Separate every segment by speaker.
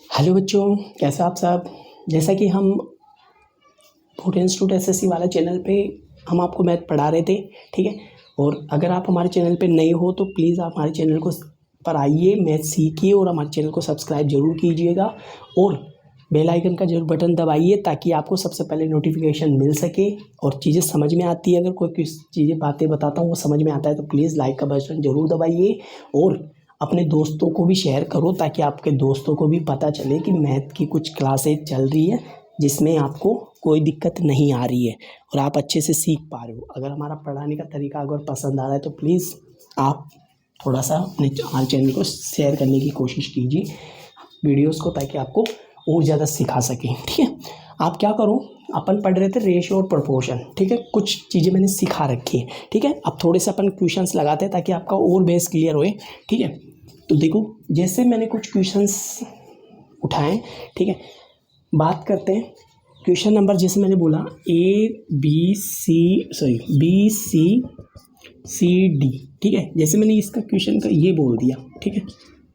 Speaker 1: Hello बच्चों, कैसे आप सब। जैसा कि हम फूड इंस्टीट्यूट एसएससी वाला चैनल पे हम आपको मैथ पढ़ा रहे थे, ठीक है। और अगर आप हमारे चैनल पे नए हो तो प्लीज़ आप हमारे चैनल को पर आइए, मैथ सीखिए और हमारे चैनल को सब्सक्राइब जरूर कीजिएगा और बेल आइकन का जरूर बटन दबाइए ताकि आपको सबसे पहले नोटिफिकेशन मिल सके और चीज़ें समझ में आती है। अगर कोई किस चीज़ें बातें बताता हूँ वो समझ में आता है तो प्लीज़ लाइक का बटन जरूर दबाइए और अपने दोस्तों को भी शेयर करो ताकि आपके दोस्तों को भी पता चले कि मैथ की कुछ क्लासेज चल रही है जिसमें आपको कोई दिक्कत नहीं आ रही है और आप अच्छे से सीख पा रहे हो। अगर हमारा पढ़ाने का तरीका अगर पसंद आ रहा है तो प्लीज़ आप थोड़ा सा अपने हमारे चैनल को शेयर करने की कोशिश कीजिए वीडियोस को, ताकि आपको और ज़्यादा सिखा सकें, ठीक है। आप क्या करो, अपन पढ़ रहे थे रेशियो और प्रोपोर्शन, ठीक है। कुछ चीज़ें मैंने सिखा रखी है, ठीक है। अब थोड़े से अपन क्वेश्चंस लगाते हैं ताकि आपका और बेस क्लियर होए, ठीक है। तो देखो, जैसे मैंने कुछ क्वेश्चंस उठाए, ठीक है। बात करते हैं क्वेश्चन नंबर, जैसे मैंने बोला बी सी सी डी, ठीक है। जैसे मैंने इसका क्वेश्चन का ये बोल दिया, ठीक है,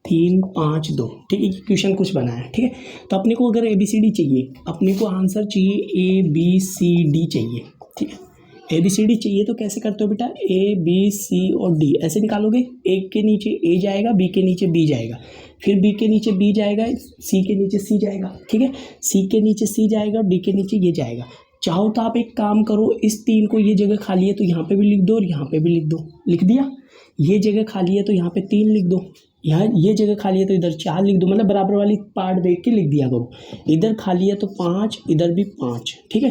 Speaker 1: 3 5 2, ठीक है। क्वेश्चन कुछ बना है, ठीक है। तो अपने को अगर ABCD चाहिए, अपने को आंसर चाहिए ABCD चाहिए, ठीक है। ABCD चाहिए तो कैसे करते हो बेटा, ABC और D ऐसे निकालोगे। एक के नीचे A जाएगा, B के नीचे B जाएगा, फिर B के नीचे B जाएगा, C के नीचे C जाएगा, ठीक है। C के नीचे C जाएगा, D के नीचे ये जाएगा। चाहो तो आप एक काम करो, इस 3 को, ये जगह खाली है तो यहाँ पे भी लिख दो और यहाँ पे भी लिख दो। लिख दिया। ये जगह खाली है तो यहाँ पे 3 लिख दो, यहाँ ये जगह खाली है तो इधर 4 लिख दो, मतलब बराबर वाली पार्ट देख के लिख दिया करो। इधर खाली है तो 5, इधर भी 5, ठीक है,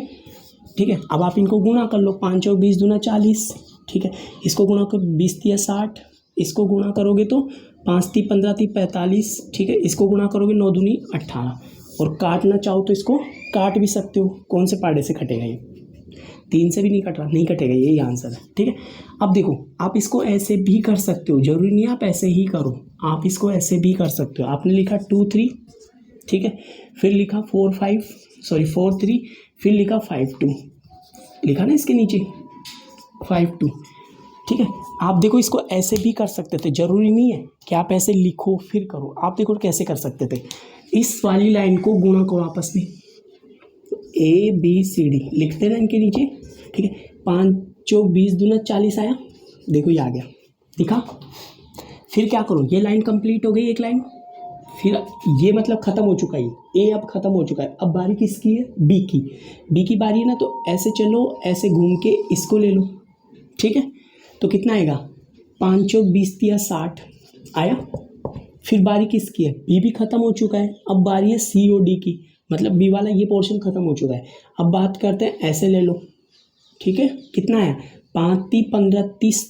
Speaker 1: ठीक है। अब आप इनको गुणा कर लो, 5 और 20 दूना 40, ठीक है। इसको गुणा करो, 20 तिया 60, इसको गुणा करोगे तो 5 ती 15 ती 45, ठीक है। इसको गुणा करोगे 9 दूनी 18, और काटना चाहो तो इसको काट भी सकते हो। कौन से पार्टे से कटेगा ये, 3 से भी नहीं कट रहा, नहीं कटेगा, यही आंसर है, ठीक है। अब देखो, आप इसको ऐसे भी कर सकते हो, जरूरी नहीं आप ऐसे ही करो, आप इसको ऐसे भी कर सकते हो। आपने लिखा 2 3, ठीक है, फिर लिखा 4 3, फिर लिखा 5 2, लिखा ना इसके नीचे 5 2, ठीक है। आप देखो, इसको ऐसे भी कर सकते थे, जरूरी नहीं है कि आप ऐसे लिखो फिर करो। आप देखो कैसे कर सकते थे, इस वाली लाइन को गुणा करो आपस में, ABCD लिखते ना इनके नीचे, ठीक है। 5 20 दूना 40 आया, देखो ये आ गया, दिखा। फिर क्या करो, ये लाइन कंप्लीट हो गई, एक लाइन, फिर ये मतलब खत्म हो चुका है, A अब खत्म हो चुका है। अब बारी किसकी है, B की बारी है ना, तो ऐसे चलो, ऐसे घूम के इसको ले लो, ठीक है। तो कितना आएगा, 5 चौक 20 तिया 60 आया। फिर बारी किसकी है, B भी खत्म हो चुका है। अब बारी है C और D की, मतलब B वाला ये पोर्शन खत्म हो चुका है। अब बात करते हैं, ऐसे ले लो, ठीक है। कितना आया, 5 ती 15 30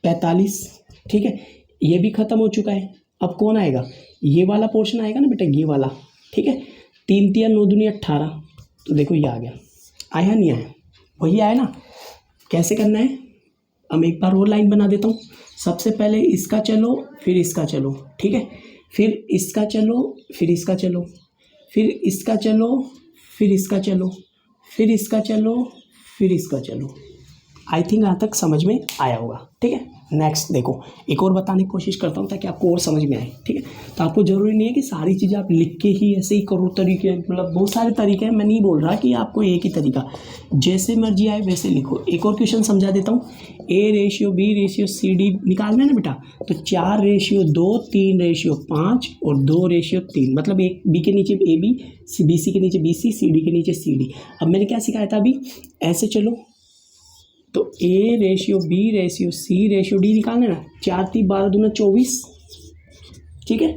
Speaker 1: 45, ठीक है। ये भी खत्म हो चुका है। अब कौन आएगा, ये वाला पोर्शन आएगा ना बेटा, ये वाला, ठीक है। 3 तिया 9 दूनी 18, तो देखो ये आ गया, आया नहीं आया, वही आया ना। कैसे करना है, अब एक बार और लाइन बना देता हूँ। सबसे पहले इसका चलो, फिर इसका चलो, ठीक है। फिर इसका चलो, फिर इसका चलो, फिर इसका चलो, फिर इसका चलो, फिर इसका चलो, फिर इसका चलो। आई थिंक यहाँ तक समझ में आया होगा, ठीक है। नेक्स्ट देखो, एक और बताने की कोशिश करता हूँ ताकि आपको और समझ में आए, ठीक है। तो आपको ज़रूरी नहीं है कि सारी चीज़ें आप लिख के ही ऐसे ही करो, तरीके मतलब बहुत सारे तरीके हैं। मैं नहीं बोल रहा कि आपको एक ही तरीका, जैसे मर्जी आए वैसे लिखो। एक और क्वेश्चन समझा देता हूँ, A/B/CD निकालना है ना बेटा, तो 4/2, 3/5 और 2/3, मतलब एक B के नीचे AB, BC के नीचे BC, CD के नीचे CD। अब मैंने क्या सिखाया था अभी, ऐसे चलो, तो A/B/C/D निकालना है ना। 4 ती 12 दूना 24, ठीक है,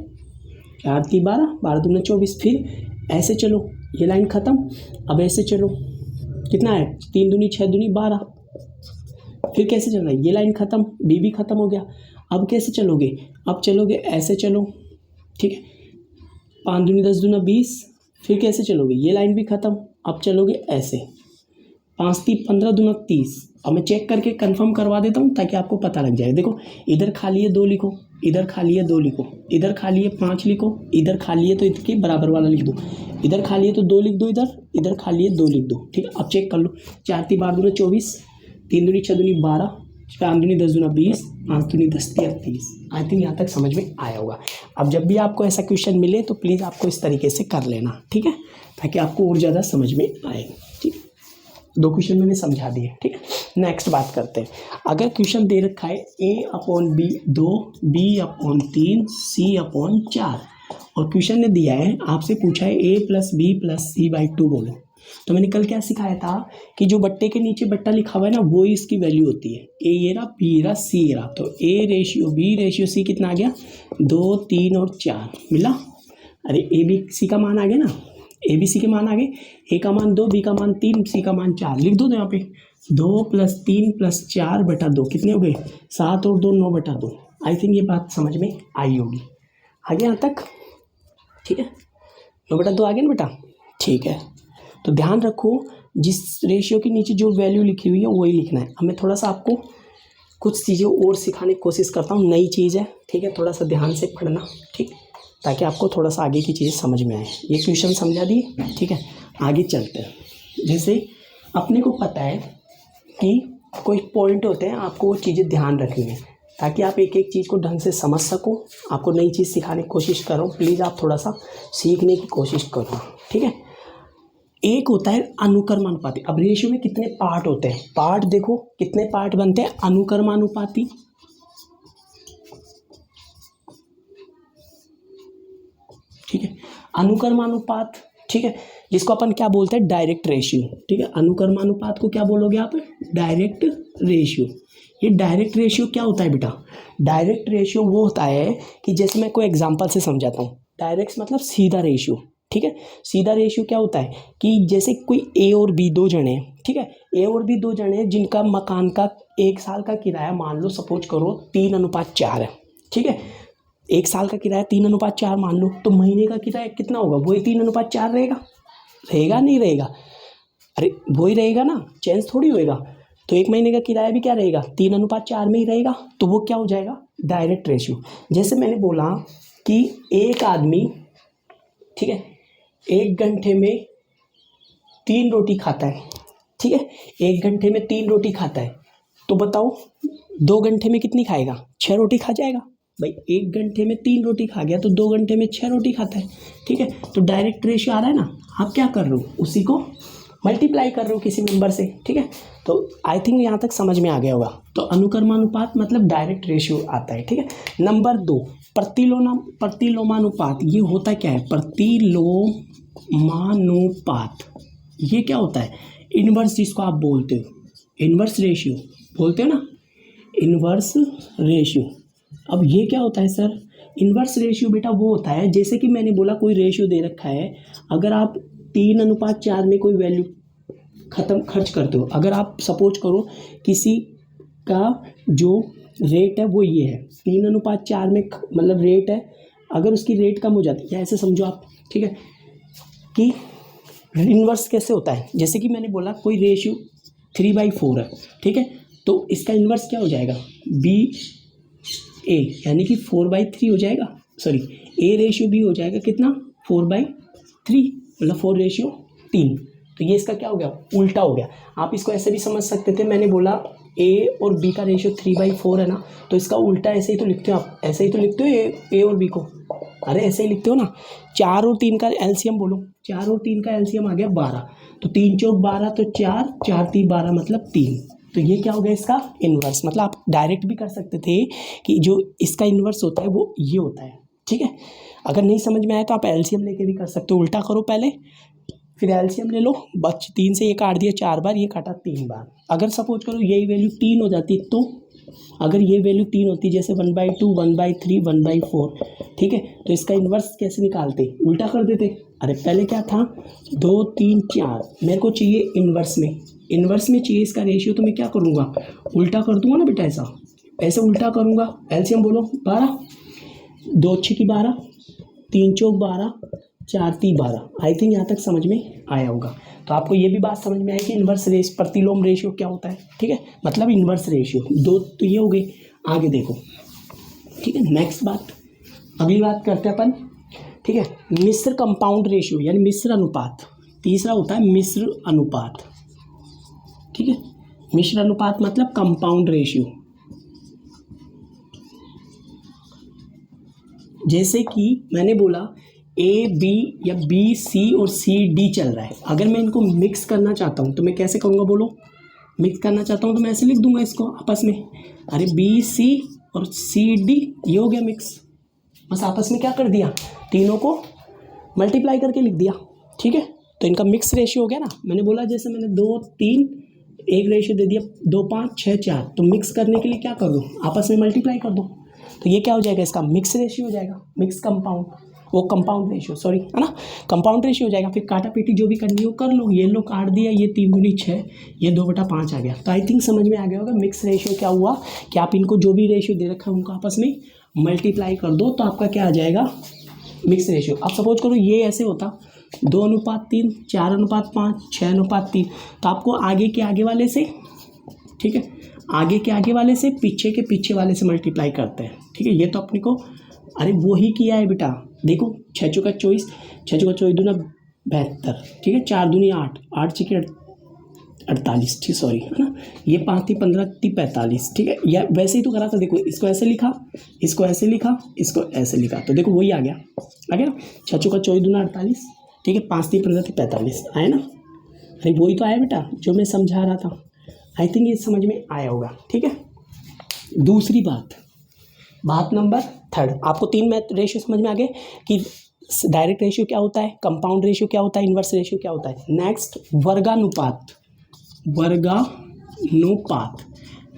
Speaker 1: 4 ती 12 12 दूना 24। फिर ऐसे चलो, ये लाइन ख़त्म। अब ऐसे चलो, कितना है, 3 दूनी 6 दूनी 12। फिर कैसे चलना है, ये लाइन ख़त्म, B भी ख़त्म हो गया। अब कैसे चलोगे, अब चलोगे ऐसे चलो, ठीक है, 5 दूनी 10 दूना 20। फिर कैसे चलोगे, ये लाइन भी ख़त्म, अब चलोगे ऐसे, 5 ती 15 दूना 30। अब मैं चेक करके कंफर्म करवा देता हूँ ताकि आपको पता लग जाए। देखो, इधर खाली है 2 लिखो, इधर खाली है 2 लिखो, इधर खाली है 5 लिखो, इधर खाली है तो इसके बराबर वाला लिख दो, इधर खाली है तो 2 लिख दो, इधर खाली है 2 लिख दो, ठीक है। अब चेक कर लो, 4 ती 12 दूना 24, 3 दूनी 6 दूनी 12, 5 दूनी 10 दूना 20, 5 दूनी 10 तिया 30। आई थिंक यहाँ तक समझ में आया होगा। अब जब भी आपको ऐसा क्वेश्चन मिले तो प्लीज़ आपको इस तरीके से कर लेना, ठीक है, ताकि आपको और ज़्यादा समझ में आए। ठीक है, 2 क्वेश्चन मैंने समझा दिए। ठीक है, नेक्स्ट बात करते हैं। अगर क्वेश्चन दे रखा है a/b 2, b/3, c/4 और क्वेश्चन ने दिया है, आपसे पूछा है a + b + c/2 बोलो, तो मैंने कल क्या सिखाया था कि जो बट्टे के नीचे बट्टा लिखा हुआ है ना, वो ही इसकी वैल्यू होती है। a ये रहा, b ये रहा, c ये रहा, तो a/b/c कितना आ गया, 2, 3 और 4 मिला। अरे a b c का मान आ गया ना, a b c के मान आ गए, a का मान 2, b का मान 3, c का मान 4 लिख दो। तो यहाँ पे 2 + 3 + 4/2 कितने हो गए, 7 और 2 9/2। आई थिंक ये बात समझ में आई होगी। आगे यहाँ तक, ठीक है, 9/2 आ गया ना बेटा, ठीक है। तो ध्यान रखो, जिस रेशियो के नीचे जो वैल्यू लिखी हुई है वही लिखना है। अब मैं थोड़ा सा आपको कुछ चीज़ें और सिखाने की कोशिश करता हूँ, नई चीज़ है, ठीक है, थोड़ा सा ध्यान से पढ़ना, ठीक, ताकि आपको थोड़ा सा आगे की चीज़ समझ में आए। ये क्वेश्चन समझा दिए, ठीक है, आगे चलते हैं। जैसे अपने को पता है कि कोई पॉइंट होते हैं, आपको वो चीज़ें ध्यान रखनी है ताकि आप एक एक चीज़ को ढंग से समझ सको। आपको नई चीज़ सिखाने की कोशिश कर रहा हूँ, प्लीज़ आप थोड़ा सा सीखने की कोशिश करो, ठीक है। एक होता है अनुक्रमानुपाती। अब रेशियो में कितने पार्ट होते हैं, पार्ट देखो कितने पार्ट बनते हैं, अनुक्रमानुपाती, ठीक है, अनुक्रमानुपात, ठीक है, जिसको अपन क्या बोलते हैं, डायरेक्ट रेशियो, ठीक है। अनुक्रमानुपात को क्या बोलोगे आप, डायरेक्ट रेशियो। ये डायरेक्ट रेशियो क्या होता है बेटा, डायरेक्ट रेशियो वो होता है कि जैसे मैं कोई एग्जांपल से समझाता हूँ। डायरेक्ट मतलब सीधा रेशियो, ठीक है। सीधा रेशियो क्या होता है कि जैसे कोई ए और बी 2 जने हैं, ठीक है, ए और बी 2 जने हैं जिनका मकान का 1 साल का किराया मान लो सपोज करो 3:4 है, ठीक है। 1 साल का किराया 3:4 मान लो, तो महीने का किराया कितना होगा, वही 3:4 रहेगा, रहेगा नहीं रहेगा, अरे वही रहेगा ना, चेंज थोड़ी होएगा। तो 1 महीने का किराया भी क्या रहेगा, 3:4 में ही रहेगा, तो वो क्या हो जाएगा, डायरेक्ट रेशियो। जैसे मैंने बोला कि एक आदमी, ठीक है, 1 घंटे में 3 रोटी खाता है, ठीक है, 1 घंटे में 3 रोटी खाता है, तो बताओ 2 घंटे में कितनी खाएगा, 6 रोटी खा जाएगा। भाई 1 घंटे में 3 रोटी खा गया तो 2 घंटे में 6 रोटी खाता है, ठीक है। तो डायरेक्ट रेशियो आ रहा है ना, आप क्या कर रहे हो, उसी को मल्टीप्लाई कर रहे हो किसी नंबर से, ठीक है। तो आई थिंक यहाँ तक समझ में आ गया होगा। तो अनुक्रमानुपात मतलब डायरेक्ट रेशियो आता है, ठीक है। नंबर 2 प्रतिलोमानुपात। ये होता क्या है, प्रतिलोमानुपात, ये क्या होता है, इनवर्स जिसको आप बोलते हो, इनवर्स रेशियो बोलते हो ना, इनवर्स रेशियो। अब ये क्या होता है सर, इनवर्स रेशियो बेटा वो होता है, जैसे कि मैंने बोला कोई रेशियो दे रखा है, अगर आप 3:4 में कोई वैल्यू खर्च करते हो, अगर आप सपोज करो किसी का जो रेट है वो ये है, 3:4 में मतलब रेट है, अगर उसकी रेट कम हो जाती है, ऐसे समझो आप, ठीक है, कि इनवर्स कैसे होता है, जैसे कि मैंने बोला कोई रेशियो 3/4 है, ठीक है, तो इसका इनवर्स क्या हो जाएगा, बी ए, यानी कि 4/3 हो जाएगा, सॉरी ए रेशियो बी हो जाएगा कितना, 4/3, मतलब 4:3। तो ये इसका क्या हो गया, उल्टा हो गया। आप इसको ऐसे भी समझ सकते थे, मैंने बोला ए और बी का रेशियो 3/4 है ना, तो इसका उल्टा ऐसे ही तो लिखते हो आप, ऐसे ही तो लिखते हो ए और बी को, अरे ऐसे ही लिखते हो ना। 4 और 3 का एलसीएम बोलो, 4 और 3 का एलसीएम आ गया 12, तो 3 चौक 12 तो 4, 4 3 12 मतलब 3। तो ये क्या हो गया इसका इन्वर्स। मतलब आप डायरेक्ट भी कर सकते थे कि जो इसका इन्वर्स होता है वो ये होता है, ठीक है। अगर नहीं समझ में आए तो आप एलसीएम लेके भी कर सकते हो, उल्टा करो पहले फिर एलसीएम ले लो, बच 3 से ये काट दिया 4 बार, ये काटा 3 बार। अगर सपोज करो यही वैल्यू 3 हो जाती तो, अगर ये वैल्यू 3 होती जैसे 1/2 1/3 1/4, ठीक है, तो इसका इन्वर्स कैसे निकालते, उल्टा कर देते। अरे पहले क्या था 2 3 4, मेरे को चाहिए इन्वर्स में, इन्वर्स में चाहिए इसका रेशियो, तो मैं क्या करूँगा, उल्टा कर दूंगा ना बेटा, ऐसा ऐसे उल्टा करूँगा। एलसीएम बोलो 12, 2 6 की 12, 3 चौक 12, 4 3 12। आई थिंक यहाँ तक समझ में आया होगा। तो आपको ये भी बात समझ में आई कि इन्वर्स प्रतिलोम रेशियो क्या होता है, ठीक है, मतलब इन्वर्स रेशियो। 2 तो ये हो गई, आगे देखो, ठीक है। नेक्स्ट बात, अगली बात करते हैं अपन, ठीक है, मिश्र कंपाउंड रेशियो यानी मिश्र अनुपात। तीसरा होता है मिश्र अनुपात, ठीक है, मिश्र अनुपात मतलब कंपाउंड रेशियो। जैसे कि मैंने बोला ए बी या बी सी और सी डी चल रहा है, अगर मैं इनको मिक्स करना चाहता हूँ तो मैं कैसे करूँगा बोलो? मिक्स करना चाहता हूँ तो मैं ऐसे लिख दूंगा इसको आपस में, अरे बी सी और सी डी, ये हो गया मिक्स। बस आपस में क्या कर दिया, तीनों को मल्टीप्लाई करके लिख दिया, ठीक है। तो इनका मिक्स रेशियो हो गया ना। मैंने बोला जैसे मैंने 2 3 एक रेशियो दे दिया, 2 5 6 4, तो मिक्स करने के लिए क्या कर दो, आपस में मल्टीप्लाई कर दो, तो ये क्या हो जाएगा, इसका मिक्स रेशियो हो जाएगा, मिक्स कंपाउंड, वो कंपाउंड रेशियो सॉरी, है ना, कंपाउंड रेशियो हो जाएगा। फिर काटा पीटी जो भी करनी हो कर लो, ये लो काट दिया, ये 3 दूनी 6, ये 2/5 आ गया। तो आई थिंक समझ में आ गया होगा मिक्स रेशियो क्या हुआ, कि आप इनको जो भी रेशियो दे रखा है उनको आपस में मल्टीप्लाई कर दो, तो आपका क्या आ जाएगा, मिक्स रेशियो। अब सपोज करो ये ऐसे होता 2:3, 4:5, 6:3, तो आपको आगे के आगे वाले से, ठीक है, आगे के आगे वाले से पीछे के पीछे वाले से मल्टीप्लाई करते हैं, ठीक है। ये तो अपने को अरे वो ही किया है बेटा, देखो 6 चौका 24, 6 चौका 24 दूना 72, ठीक है, 4 दूनी 8, 8 छक्के 48, ठीक सॉरी, है ना, ये 5 थी 15 थी 45, ठीक है। या वैसे ही तो करा था, देखो इसको ऐसे लिखा, इसको ऐसे लिखा, इसको ऐसे लिखा, तो देखो वही आ गया ना, 6 चौका 24 दूना 48, ठीक है, 5 थी 15 थी 45, आया ना। अरे वही तो आया बेटा जो मैं समझा रहा था। आई थिंक ये समझ में आया होगा, ठीक है। दूसरी बात नंबर 3, आपको 3 मैथ रेशियो समझ में आ गए कि डायरेक्ट रेशियो क्या होता है, कंपाउंड रेशियो क्या होता है, इन्वर्स रेशियो क्या होता है। नेक्स्ट वर्गानुपात, वर्गानुपात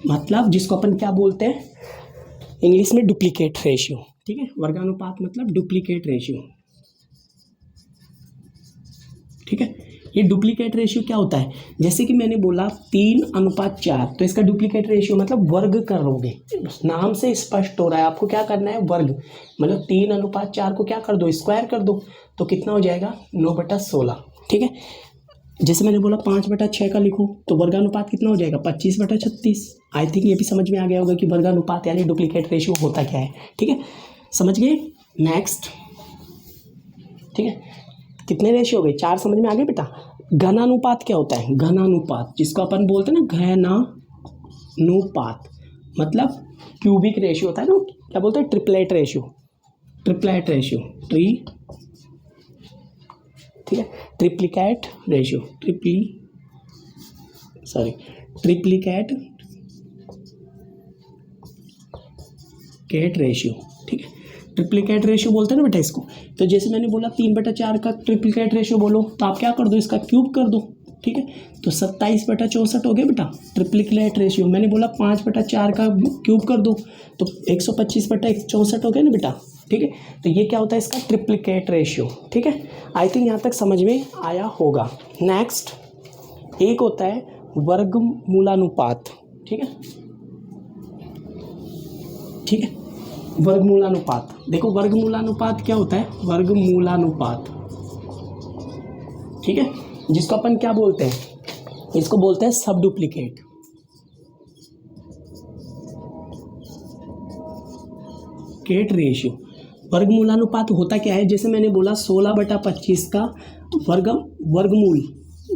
Speaker 1: मतलब जिसको अपन क्या बोलते हैं इंग्लिश में डुप्लीकेट रेशियो, ठीक है। वर्गानुपात मतलब डुप्लीकेट रेशियो, ठीक है। ये डुप्लीकेट रेशियो क्या होता है, जैसे कि मैंने बोला 3:4, तो इसका डुप्लीकेट रेशियो मतलब वर्ग करोगे, नाम से स्पष्ट हो रहा है आपको क्या करना है, वर्ग, मतलब 3:4 को क्या कर दो, स्क्वायर कर दो, तो कितना हो जाएगा 9/16, ठीक है। जैसे मैंने बोला 5/6 का लिखो, तो वर्गानुपात कितना हो जाएगा 25/36। आई थिंक ये भी समझ में आ गया होगा कि वर्गानुपात यानी डुप्लीकेट रेशियो होता क्या है, ठीक है, समझ गए। नेक्स्ट, ठीक है, कितने रेशियो हो गए, 4 समझ में आ गए बेटा। घनानुपात क्या होता है, घनानुपात जिसको अपन बोलते हैं ना घनानुपात, मतलब क्यूबिक रेशियो होता है ना, क्या बोलते हैं ट्रिपलेट रेशियो, ट्रिपलेट रेशियो, ठीक है, ट्रिप्लिकेट रेशियो, ट्रिप्लिकेट रेशियो, ठीक है, ट्रिप्लिकेट रेशियो बोलते हैं ना बेटा इसको। तो जैसे मैंने बोला 3/4 का ट्रिप्लिकेट रेशियो बोलो, तो आप क्या कर दो, इसका क्यूब कर दो, ठीक है, तो 27/64 हो गया बेटा ट्रिप्लिकेट रेशियो। मैंने बोला 5/4 का क्यूब कर दो, तो 125/64 हो गया ना बेटा, ठीक है। तो ये क्या होता है इसका ट्रिप्लिकेट रेशियो, ठीक है। आई थिंक यहाँ तक समझ में आया होगा। नेक्स्ट एक होता है वर्गमूलानुपात, ठीक है, ठीक है, वर्गमूलानुपात। देखो वर्गमूलानुपात क्या होता है, वर्गमूलानुपात, ठीक है, जिसको अपन क्या बोलते हैं, इसको बोलते हैं सब डुप्लीकेट, रेशियो। वर्गमूलानुपात होता क्या है, जैसे मैंने बोला 16/25 का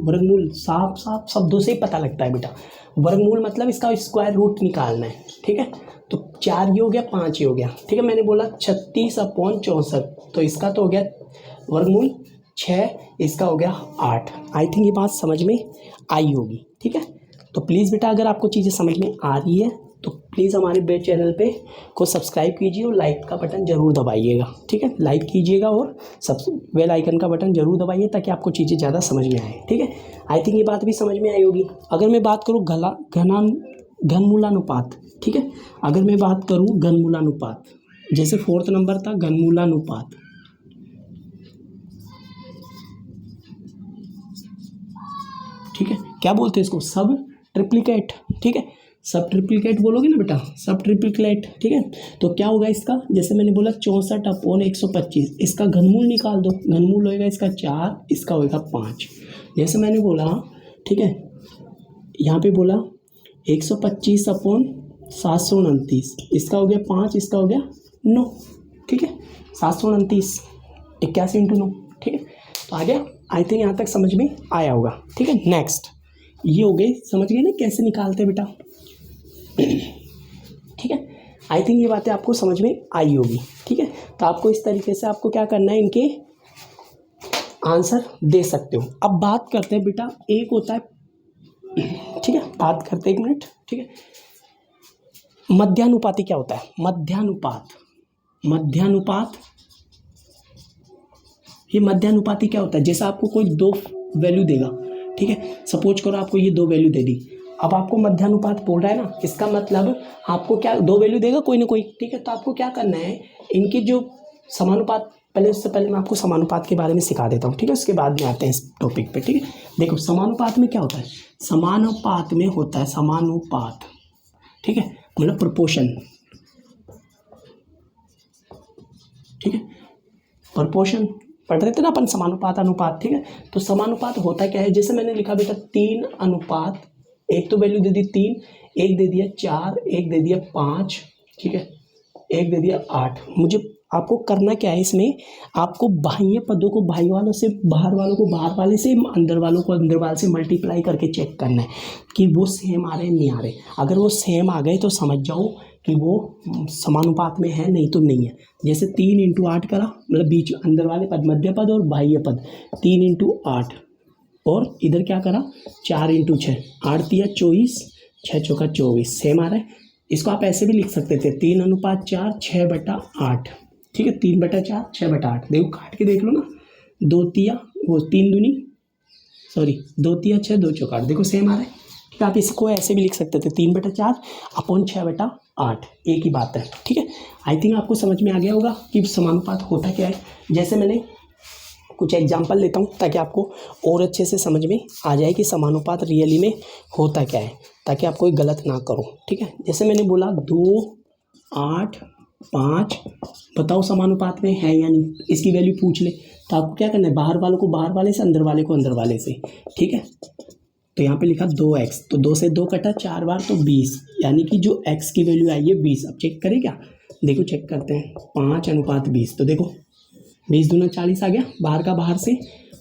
Speaker 1: वर्गमूल साफ शब्दों से ही पता लगता है बेटा। वर्गमूल मतलब इसका स्क्वायर रूट निकालना है, ठीक है। तो 4 ये हो गया, 5 ये हो गया, ठीक है। मैंने बोला 36/64, तो इसका तो हो गया वर्गमूल 6, इसका हो गया 8। आई थिंक ये बात समझ में आई होगी, ठीक है। तो प्लीज़ बेटा अगर आपको चीज़ें समझ में आ रही है तो प्लीज़ हमारे चैनल पे को सब्सक्राइब कीजिए और लाइक का बटन ज़रूर दबाइएगा, ठीक है, लाइक कीजिएगा और बेल आइकन का बटन ज़रूर दबाइए ताकि आपको चीज़ें ज़्यादा समझ में आए, ठीक है। आई थिंक ये बात भी समझ में आई होगी। अगर मैं बात करूँ घनमूलानुपात, ठीक है, अगर मैं बात करूँ घनमूलानुपात, जैसे 4th नंबर था घनमूलानुपात, ठीक है, क्या बोलते हैं इसको सब ट्रिप्लिकेट, ठीक है, सब ट्रिप्लिकेट बोलोगे ना बेटा, सब ट्रिप्लिकेट, ठीक है। तो क्या होगा इसका, जैसे मैंने बोला 64/125, इसका घनमूल निकाल दो, घनमूल होएगा इसका 4, इसका होएगा 5। जैसे मैंने बोला, ठीक है, यहाँ पे बोला 125/729, इसका हो गया 5, इसका हो गया 9, ठीक है, 729 81 × 9, ठीक है। तो आ गया, आई थिंक यहाँ तक समझ में आया होगा, ठीक है। नेक्स्ट ये हो गए, समझ गए ना कैसे निकालते बेटा। ठीक है, आई थिंक ये बातें आपको समझ में आई होगी। ठीक है, तो आपको इस तरीके से आपको क्या करना है, इनके आंसर दे सकते हो। अब बात करते हैं बेटा, एक होता है, ठीक है, बात करते हैं 1 मिनट। ठीक है, मध्यानुपाती क्या होता है? मध्यानुपात ये मध्यानुपाती क्या होता है? जैसा आपको कोई 2 वैल्यू देगा, ठीक है, सपोज करो आपको ये 2 वैल्यू दे दी, अब आपको मध्यानुपात बोल रहा है ना, इसका मतलब आपको क्या 2 वैल्यू देगा कोई ना कोई, ठीक है, तो आपको क्या करना है, इनकी जो समानुपात, पहले उससे पहले मैं आपको समानुपात के बारे में सिखा देता हूँ, ठीक है, उसके बाद में आते हैं इस टॉपिक पे। ठीक है, देखो समानुपात में क्या होता है, समानुपात में होता है समानुपात, ठीक है, मतलब प्रोपोर्शन, ठीक है, प्रोपोर्शन पढ़ रहे थे ना अपन, समानुपात अनुपात, ठीक है, तो समानुपात होता क्या है, जैसे मैंने लिखा बेटा 3 अनुपात, एक तो वैल्यू दे दी 3, एक दे दिया 4, एक दे दिया 5, ठीक है, एक दे दिया 8। मुझे आपको करना क्या है इसमें, आपको बाह्य पदों को बाह्य वालों से, बाहर वालों को बाहर वाले से, अंदर वालों को अंदर वाले से मल्टीप्लाई करके चेक करना है कि वो सेम आ रहे हैं नहीं आ रहे। अगर वो सेम आ गए तो समझ जाओ कि वो समानुपात में है, नहीं तो नहीं है। जैसे 3 × 8 करा, मतलब बीच अंदर वाले पद मध्य पद और बाह्य पद, 3 × 8, और इधर क्या करा 4 × 6, 8 × 24, 6 × 4 24, सेम आ रहा है। इसको आप ऐसे भी लिख सकते थे 3:4, 6/8, ठीक है, 3/4, 6/8, देखो काट के देख लो ना, 2 तिया वो 3 दूनी, सॉरी 2 तिया 6, 2 चौक 8, देखो सेम आ रहा है। ठीक है, आप इसको ऐसे भी लिख सकते थे 3/4 अपॉन 6/8, एक ही बात है। ठीक है, आई थिंक आपको समझ में आ गया होगा कि समानुपात होता क्या है। जैसे मैंने कुछ एग्जाम्पल लेता हूँ ताकि आपको और अच्छे से समझ में आ जाए कि समानुपात रियली में होता क्या है, ताकि आप कोई गलत ना करो। ठीक है, जैसे मैंने बोला 2, 8, 5, बताओ समानुपात में है या नहीं, इसकी वैल्यू पूछ ले, तो आपको क्या करना है, बाहर वालों को बाहर वाले से, अंदर वाले को अंदर वाले से। ठीक है, तो यहाँ पे लिखा 2x, तो 2 से 2 कटा 4 बार, तो 20, यानी कि जो x की वैल्यू आई है 20। अब चेक करें क्या, देखो चेक करते हैं, 5:20, तो देखो 20 दूना 40 आ गया, बाहर का बाहर से,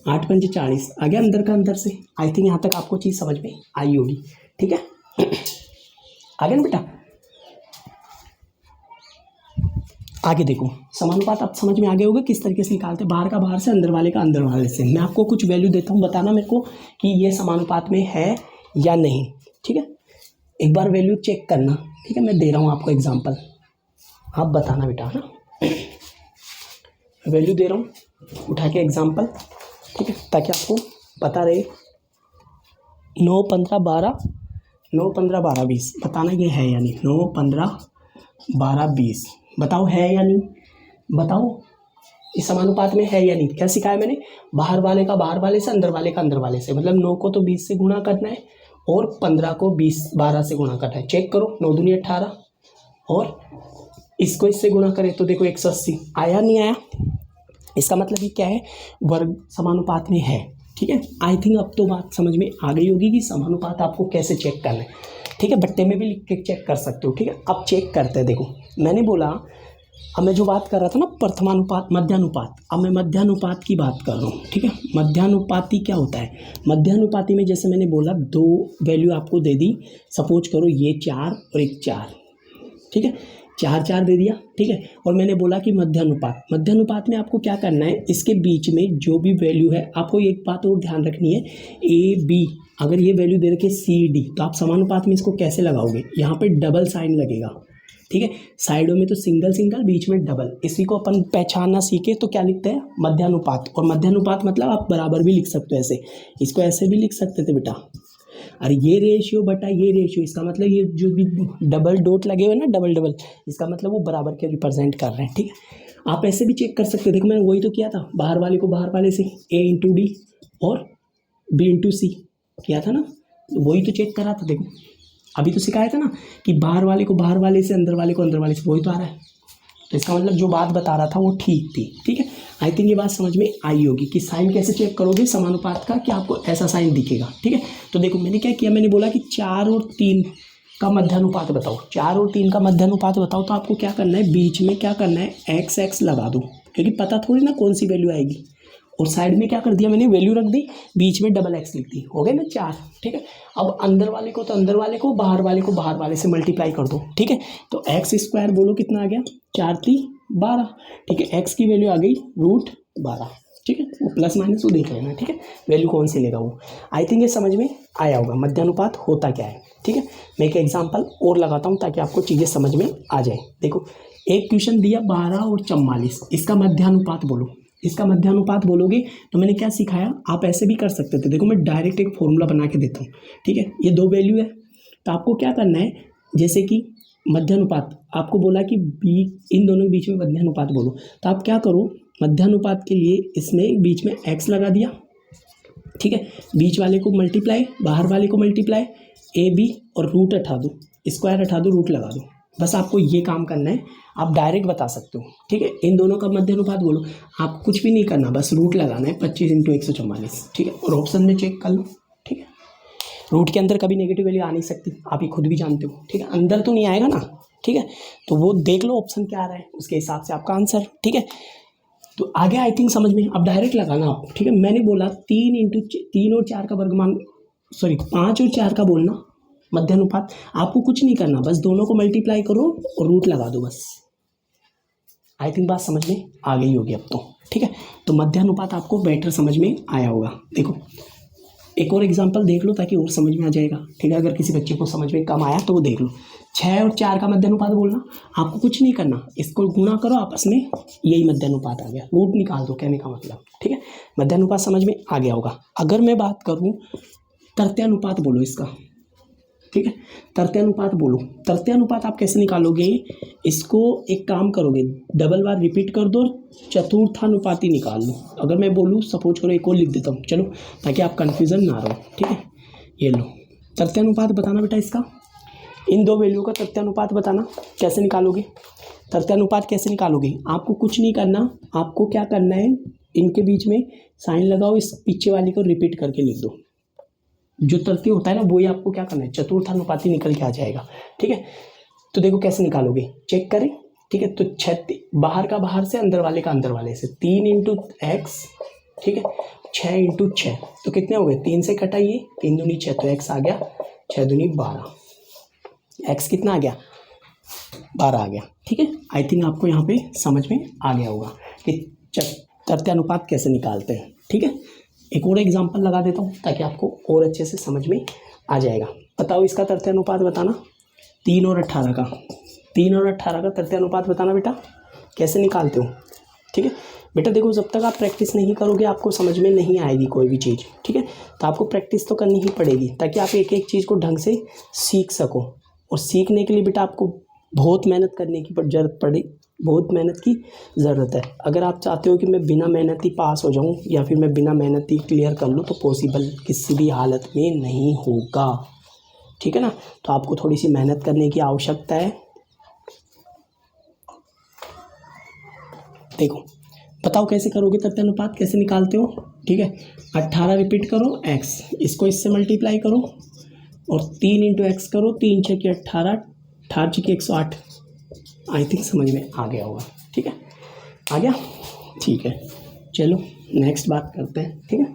Speaker 1: 8 पंजे 40 आ गया, अंदर का अंदर से। आई थिंक यहाँ तक आपको चीज़ समझ में आई होगी। ठीक है, आ गया ना बेटा। आगे देखो समानुपात आप समझ में आ गए होगा किस तरीके से निकालते हैं, बाहर का बाहर से, अंदर वाले का अंदर वाले से। मैं आपको कुछ वैल्यू देता हूँ, बताना मेरे को कि ये समानुपात में है या नहीं। ठीक है, एक बार वैल्यू चेक करना। ठीक है, मैं दे रहा हूँ आपको एग्जाम्पल, आप बताना बेटा, है ना, वैल्यू दे रहा हूँ, उठा के एग्जाम्पल। ठीक है, ताकि आपको पता रहे। 9, 15, 12, 9, 15, 12, 20, बताना ये है या नहीं। 9, 15, 12, 20, बताओ है या नहीं, बताओ इस समानुपात में है या नहीं। क्या सिखाया मैंने, बाहर वाले का बाहर वाले से, अंदर वाले का अंदर वाले से, मतलब 9 को तो 20 से गुणा करना है और 15 को 12 से गुणा करना है। चेक करो, 9 दूनी 18, और इसको इससे गुणा करें तो देखो 180 आया नहीं आया। इसका मतलब ये क्या है, वर्ग समानुपात में है। ठीक है, आई थिंक अब तो बात समझ में आ गई होगी कि समानुपात आपको कैसे चेक करना है। ठीक है, बट्टे में भी लिख के चेक कर सकते हो। ठीक है, अब चेक करते हैं। देखो मैंने बोला, अब मैं जो बात कर रहा था ना प्रथमानुपात, मध्यानुपात, अब मैं मध्यानुपात की बात कर रहा हूँ। ठीक है, मध्यानुपाती क्या होता है, मध्यानुपाती में जैसे मैंने बोला 2 वैल्यू आपको दे दी, सपोज करो ये 4 और एक 4, ठीक है, 4 4 दे दिया। ठीक है, और मैंने बोला कि मध्यानुपात, मध्यानुपात में आपको क्या करना है, इसके बीच में जो भी वैल्यू है, आपको एक बात और ध्यान रखनी है, A B, अगर ये वैल्यू दे रखी है C D, तो आप समानुपात में इसको कैसे लगाओगे, यहाँ पे डबल साइन लगेगा। ठीक है, साइडों में तो सिंगल सिंगल, बीच में डबल। इसी को अपन पहचानना सीखे तो क्या लिखते हैं, मध्यानुपात। और मध्यानुपात मतलब आप बराबर भी लिख सकते हो, ऐसे, इसको ऐसे भी लिख सकते थे बेटा, अरे ये रेशियो बटा ये रेशियो, इसका मतलब ये जो भी डबल डॉट लगे हुए ना, डबल डबल, इसका मतलब वो बराबर के रिप्रेजेंट कर रहे हैं। ठीक है, आप ऐसे भी चेक कर सकते हो। देखो मैंने वही तो किया था, बाहर वाले को बाहर वाले से, A × D और B × C किया था ना, वही तो चेक करा था। देखो अभी तो सिखाया था ना कि बाहर वाले को बाहर वाले से, अंदर वाले को अंदर वाले से, वही तो आ रहा है। तो इसका मतलब जो बात बता रहा था वो ठीक थी। ठीक है, आई थिंक ये बात समझ में आई होगी कि साइन कैसे चेक करोगे समानुपात का, कि आपको ऐसा साइन दिखेगा। ठीक है, तो देखो मैंने क्या किया, मैंने बोला कि 4 और 3 का मध्यानुपात बताओ, 4 और 3 का मध्यानुपात बताओ। तो आपको क्या करना है, बीच में क्या करना है, x x लगा दो, क्योंकि पता थोड़ी ना कौन सी वैल्यू आएगी, और साइड में क्या कर दिया मैंने, वैल्यू रख दी, बीच में डबल एक्स लिख दी, हो गए ना 4। ठीक है, अब अंदर वाले को तो अंदर वाले को, बाहर वाले को बाहर वाले से मल्टीप्लाई कर दो। ठीक है, तो एक्स स्क्वायर बोलो कितना आ गया, 4 3 12। ठीक है, एक्स की वैल्यू आ गई √12। ठीक है, वो प्लस माइनस वो देख लेना। ठीक है, वैल्यू कौन सी लेगा वो। आई थिंक ये समझ में आया होगा मध्यानुपात होता क्या है। ठीक है, मैं एक एग्जांपल और लगाता हूँ ताकि आपको चीज़ें समझ में आ जाए। देखो, एक क्वेश्चन दिया 12 और 44, इसका मध्यानुपात बोलो। इसका मध्यानुपात बोलोगे तो मैंने क्या सिखाया, आप ऐसे भी कर सकते थे। देखो, मैं डायरेक्ट एक फॉर्मूला बना के देता हूँ। ठीक है, ये 2 वैल्यू है, तो आपको क्या करना है, जैसे कि मध्यानुपात आपको बोला कि इन दोनों के बीच में मध्यानुपात बोलो, तो आप क्या करो, मध्यानुपात के लिए इसमें बीच में x लगा दिया। ठीक है, बीच वाले को मल्टीप्लाई, बाहर वाले को मल्टीप्लाई, ए बी और रूट हटा दो, स्क्वायर हटा दो, रूट लगा दो। बस आपको ये काम करना है, आप डायरेक्ट बता सकते हो। ठीक है, इन दोनों का मध्यानुपात बोलो, आप कुछ भी नहीं करना, बस रूट लगाना है 25 × 144। ठीक है, और ऑप्शन में चेक कर लो। ठीक है, रूट के अंदर कभी नेगेटिव वैल्यू आ नहीं सकती, आप ये खुद भी जानते हो। ठीक है, अंदर तो नहीं आएगा ना। ठीक है, तो वो देख लो ऑप्शन क्या आ रहा है, उसके हिसाब से आपका आंसर। ठीक है, तो आगे आई थिंक समझ में, अब डायरेक्ट लगाना आप। ठीक है, मैंने बोला 3 और 4 का वर्गमान, सॉरी 5 और 4 का बोलना मध्यानुपात। आपको कुछ नहीं करना, बस दोनों को मल्टीप्लाई करो और रूट लगा दो बस। आई थिंक बात समझ में आ गई होगी अब तो। ठीक है, तो मध्यानुपात आपको बेटर समझ में आया होगा। देखो, एक और एग्जांपल देख लो ताकि और समझ में आ जाएगा। ठीक है, अगर किसी बच्चे को समझ में कम आया तो वो देख लो। 6 और 4 का मध्यानुपात बोलना, आपको कुछ नहीं करना, इसको गुणा करो आपस में, यही मध्यानुपात आ गया, रूट निकाल दो, कहने का मतलब। ठीक है, मध्यानुपात समझ में आ गया होगा। अगर मैं बात करूँ तृतीयानुपात बोलो इसका। ठीक है, तृतीयानुपात बोलो। तृतीयानुपात आप कैसे निकालोगे, इसको एक काम करोगे, डबल बार रिपीट कर दो, चतुर्थानुपाती निकाल लो। अगर मैं बोलूँ, सपोज करो एक और लिख देता हूँ, चलो, ताकि आप कन्फ्यूज़न ना रहो। ठीक है, ये लो, तृतीयानुपात बताना बेटा इसका, इन 2 वैल्यू का तृतीयानुपात बताना। कैसे निकालोगे तृतीयानुपात, कैसे निकालोगे, आपको कुछ नहीं करना, आपको क्या करना है, इनके बीच में साइन लगाओ, इस पीछे वाली को रिपीट करके लिख दो। जो तृतीय होता है ना, वही आपको क्या करना है, चतुर्थानुपाती निकल के आ जाएगा। ठीक है, तो देखो कैसे निकालोगे, चेक करें। ठीक है, तो 6 बाहर का बाहर से, अंदर वाले का अंदर वाले से, 3 × x। ठीक है, 6 × 6 तो कितने हो गए, 3 से कटाइए, 3 दूनी 6, तो x आ गया 6 दूनी 12। x कितना आ गया, 12 आ गया। ठीक है, आई थिंक आपको यहाँ पे समझ में आ गया होगा कि तृतीयानुपात कैसे निकालते हैं। ठीक है, एक और एग्जांपल लगा देता हूँ ताकि आपको और अच्छे से समझ में आ जाएगा। बताओ इसका तृतीयानुपात बताना, 3 और 18 का, 3 और 18 का तृतीयानुपात बताना बेटा, कैसे निकालते हो। ठीक है बेटा, देखो जब तक आप प्रैक्टिस नहीं करोगे आपको समझ में नहीं आएगी कोई भी चीज़। ठीक है, तो आपको प्रैक्टिस तो करनी ही पड़ेगी ताकि आप एक एक चीज़ को ढंग से सीख सको। और सीखने के लिए बेटा आपको बहुत मेहनत करने की ज़रूरत पड़े, बहुत मेहनत की ज़रूरत है। अगर आप चाहते हो कि मैं बिना मेहनत ही पास हो जाऊं या फिर मैं बिना मेहनत ही क्लियर कर लूं, तो पॉसिबल किसी भी हालत में नहीं होगा। ठीक है ना, तो आपको थोड़ी सी मेहनत करने की आवश्यकता है। देखो बताओ कैसे करोगे तृतीयानुपात, कैसे निकालते हो। ठीक है, 18 रिपीट करो, x इसको इससे मल्टीप्लाई करो और 3 × x करो, 3 × 6 = 18, 18 × 6 = 108। आई थिंक समझ में आ गया होगा। ठीक है, आ गया, ठीक है, चलो नेक्स्ट बात करते हैं। ठीक है।